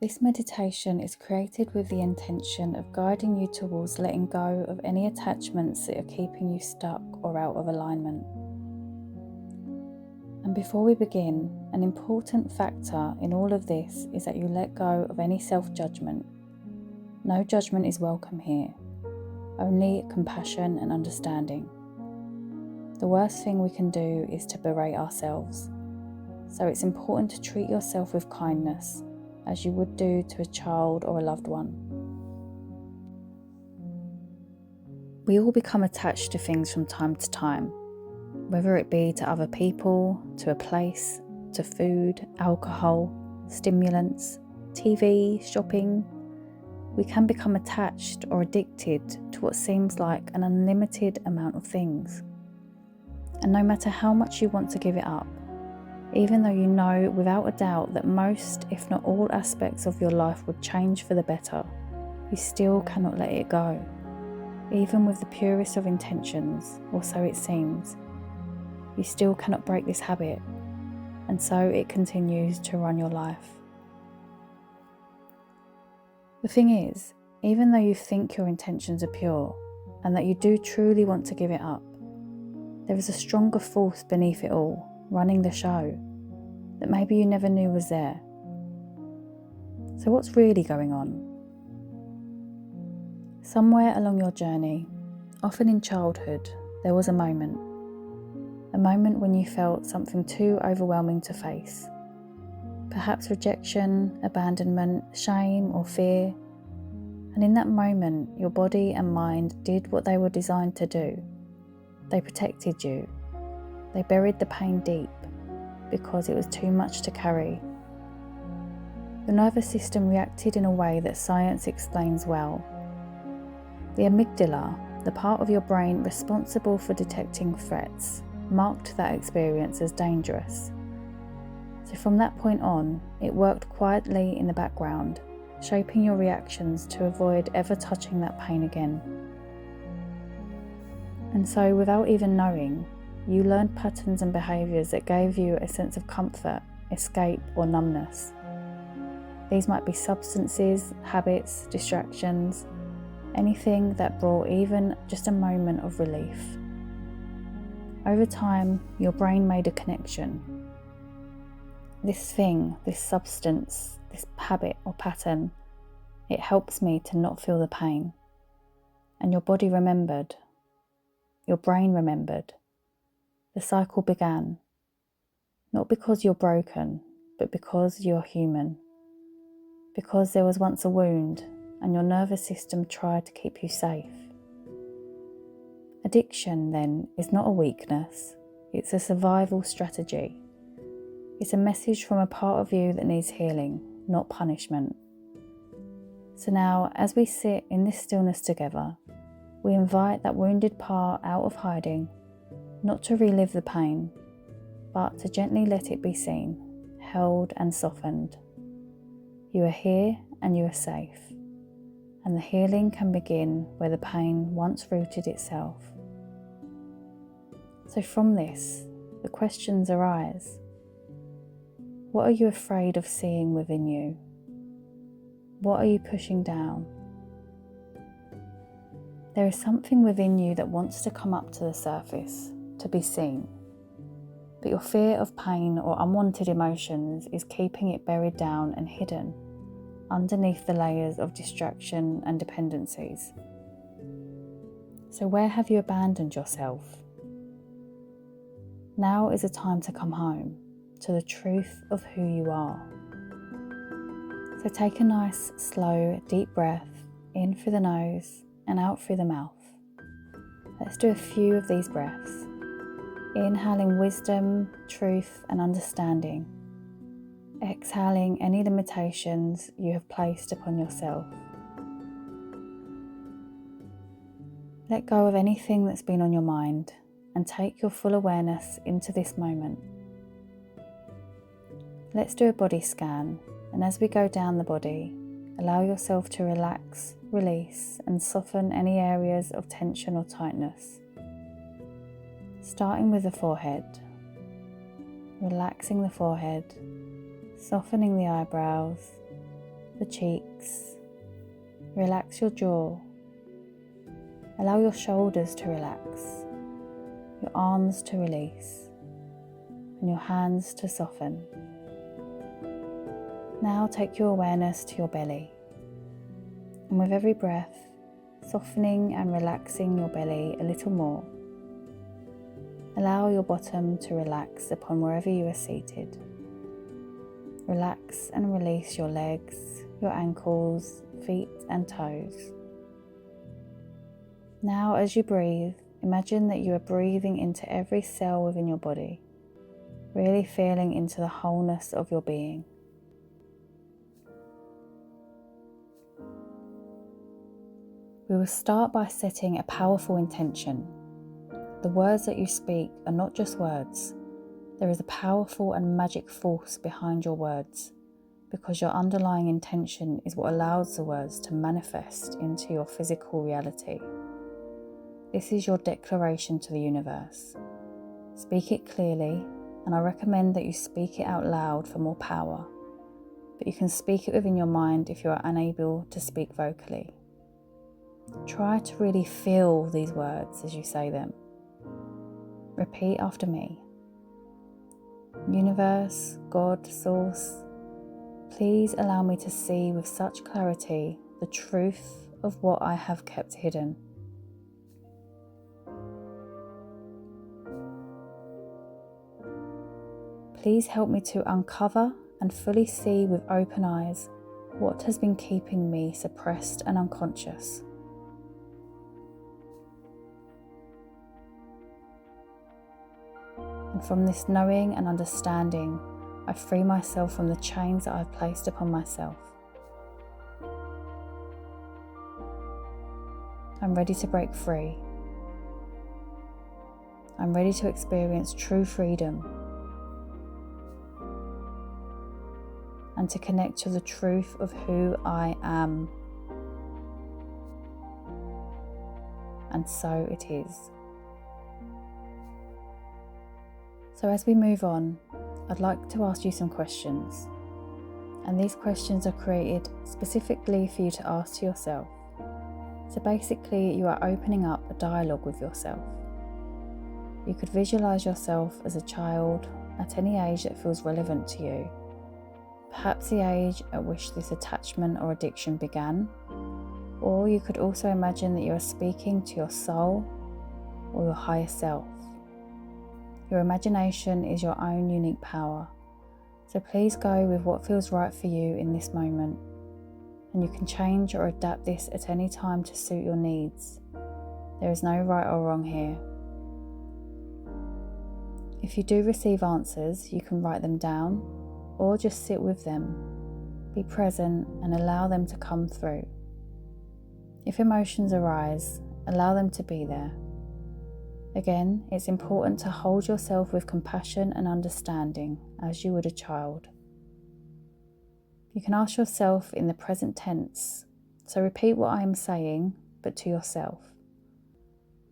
This meditation is created with the intention of guiding you towards letting go of any attachments that are keeping you stuck or out of alignment. And before we begin, an important factor in all of this is that you let go of any self-judgment. No judgment is welcome here, only compassion and understanding. The worst thing we can do is to berate ourselves, so it's important to treat yourself with kindness, as you would do to a child or a loved one. We all become attached to things from time to time, whether it be to other people, to a place, to food, alcohol, stimulants, TV, shopping. We can become attached or addicted to what seems like an unlimited amount of things. And no matter how much you want to give it up, even though you know without a doubt that most, if not all aspects of your life would change for the better, you still cannot let it go, even with the purest of intentions, or so it seems. You still cannot break this habit, and so it continues to run your life. The thing is, even though you think your intentions are pure, and that you do truly want to give it up, there is a stronger force beneath it all, running the show, that maybe you never knew was there. So what's really going on? Somewhere along your journey, often in childhood, there was a moment when you felt something too overwhelming to face. Perhaps rejection, abandonment, shame or fear. And in that moment, your body and mind did what they were designed to do. They protected you. They buried the pain deep because it was too much to carry. Your nervous system reacted in a way that science explains well. The amygdala, the part of your brain responsible for detecting threats, marked that experience as dangerous. So from that point on, it worked quietly in the background, shaping your reactions to avoid ever touching that pain again. And so, without even knowing, you learned patterns and behaviours that gave you a sense of comfort, escape or numbness. These might be substances, habits, distractions, anything that brought even just a moment of relief. Over time, your brain made a connection. This thing, this substance, this habit or pattern, it helps me to not feel the pain. And your body remembered. Your brain remembered. The cycle began, not because you're broken, but because you're human. Because there was once a wound and your nervous system tried to keep you safe. Addiction, then, is not a weakness, it's a survival strategy. It's a message from a part of you that needs healing, not punishment. So now, as we sit in this stillness together, we invite that wounded part out of hiding, not to relive the pain, but to gently let it be seen, held and softened. You are here and you are safe, and the healing can begin where the pain once rooted itself. So from this, the questions arise. What are you afraid of seeing within you? What are you pushing down? There is something within you that wants to come up to the surface, to be seen. But your fear of pain or unwanted emotions is keeping it buried down and hidden underneath the layers of distraction and dependencies. So where have you abandoned yourself? Now is a time to come home to the truth of who you are. So take a nice, slow, deep breath in through the nose and out through the mouth. Let's do a few of these breaths. Inhaling wisdom, truth and understanding. Exhaling any limitations you have placed upon yourself. Let go of anything that's been on your mind and take your full awareness into this moment. Let's do a body scan, and as we go down the body, allow yourself to relax, release and soften any areas of tension or tightness. Starting with the forehead, relaxing the forehead, softening the eyebrows, the cheeks. Relax your jaw. Allow your shoulders to relax, your arms to release, and your hands to soften. Now take your awareness to your belly, and with every breath, softening and relaxing your belly a little more. Allow your bottom to relax upon wherever you are seated. Relax and release your legs, your ankles, feet and toes. Now as you breathe, imagine that you are breathing into every cell within your body, really feeling into the wholeness of your being. We will start by setting a powerful intention. The words that you speak are not just words. There is a powerful and magic force behind your words, because your underlying intention is what allows the words to manifest into your physical reality. This is your declaration to the universe. Speak it clearly, and I recommend that you speak it out loud for more power, but you can speak it within your mind if you are unable to speak vocally. Try to really feel these words as you say them. Repeat after me. Universe, God, Source, please allow me to see with such clarity the truth of what I have kept hidden. Please help me to uncover and fully see with open eyes what has been keeping me suppressed and unconscious. And from this knowing and understanding, I free myself from the chains that I've placed upon myself. I'm ready to break free. I'm ready to experience true freedom and to connect to the truth of who I am. And so it is. So as we move on, I'd like to ask you some questions. And these questions are created specifically for you to ask to yourself. So basically, you are opening up a dialogue with yourself. You could visualize yourself as a child at any age that feels relevant to you. Perhaps the age at which this attachment or addiction began. Or you could also imagine that you are speaking to your soul or your higher self. Your imagination is your own unique power, so please go with what feels right for you in this moment, and you can change or adapt this at any time to suit your needs. There is no right or wrong here. If you do receive answers, you can write them down or just sit with them, be present and allow them to come through. If emotions arise, allow them to be there. Again, it's important to hold yourself with compassion and understanding as you would a child. You can ask yourself in the present tense, so repeat what I am saying, but to yourself.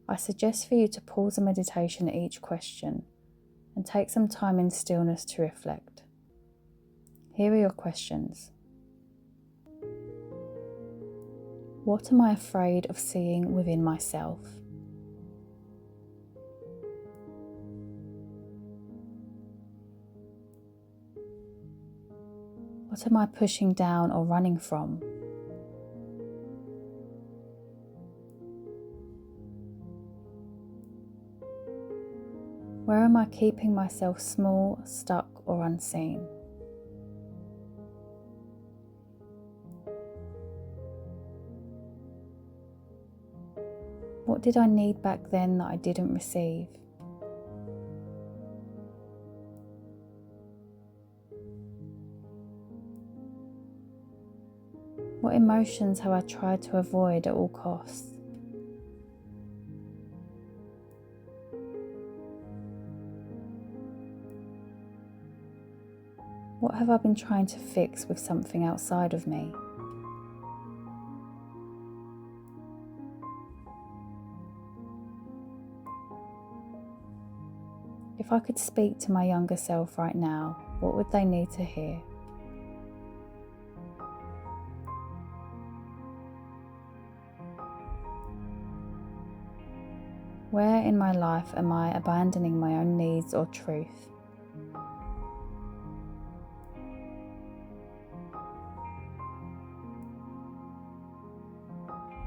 I suggest for you to pause the meditation at each question and take some time in stillness to reflect. Here are your questions. What am I afraid of seeing within myself? What am I pushing down or running from? Where am I keeping myself small, stuck, or unseen? What did I need back then that I didn't receive? What emotions have I tried to avoid at all costs? What have I been trying to fix with something outside of me? If I could speak to my younger self right now, what would they need to hear? Where in my life am I abandoning my own needs or truth?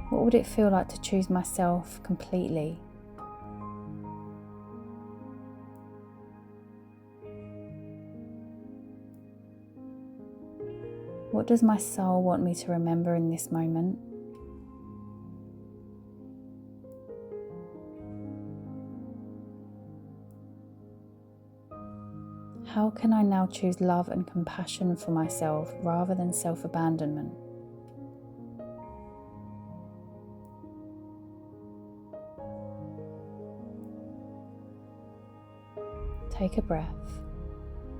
What would it feel like to choose myself completely? What does my soul want me to remember in this moment? How can I now choose love and compassion for myself rather than self-abandonment? Take a breath,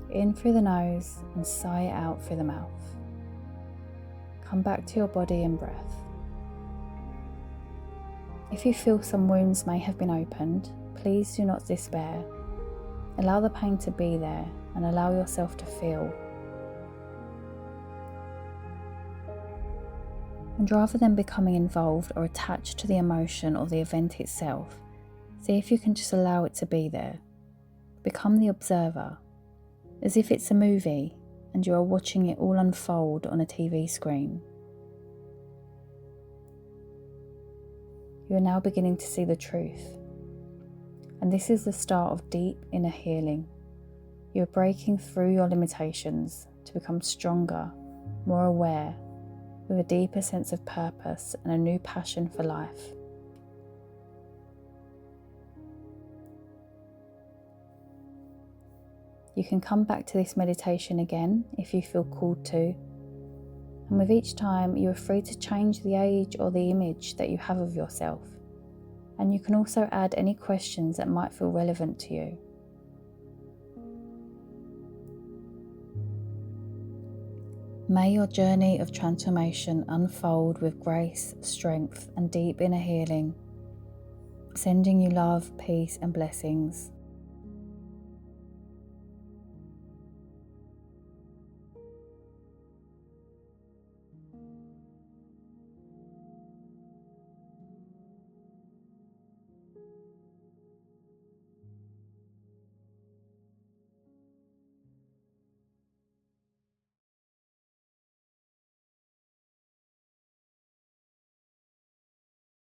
in through the nose and sigh out through the mouth. Come back to your body and breath. If you feel some wounds may have been opened, please do not despair. Allow the pain to be there and allow yourself to feel. And rather than becoming involved or attached to the emotion or the event itself, see if you can just allow it to be there. Become the observer, as if it's a movie and you are watching it all unfold on a TV screen. You are now beginning to see the truth, and this is the start of deep inner healing. You are breaking through your limitations to become stronger, more aware, with a deeper sense of purpose and a new passion for life. You can come back to this meditation again if you feel called to, and with each time you are free to change the age or the image that you have of yourself, and you can also add any questions that might feel relevant to you. May your journey of transformation unfold with grace, strength, and deep inner healing, sending you love, peace, and blessings.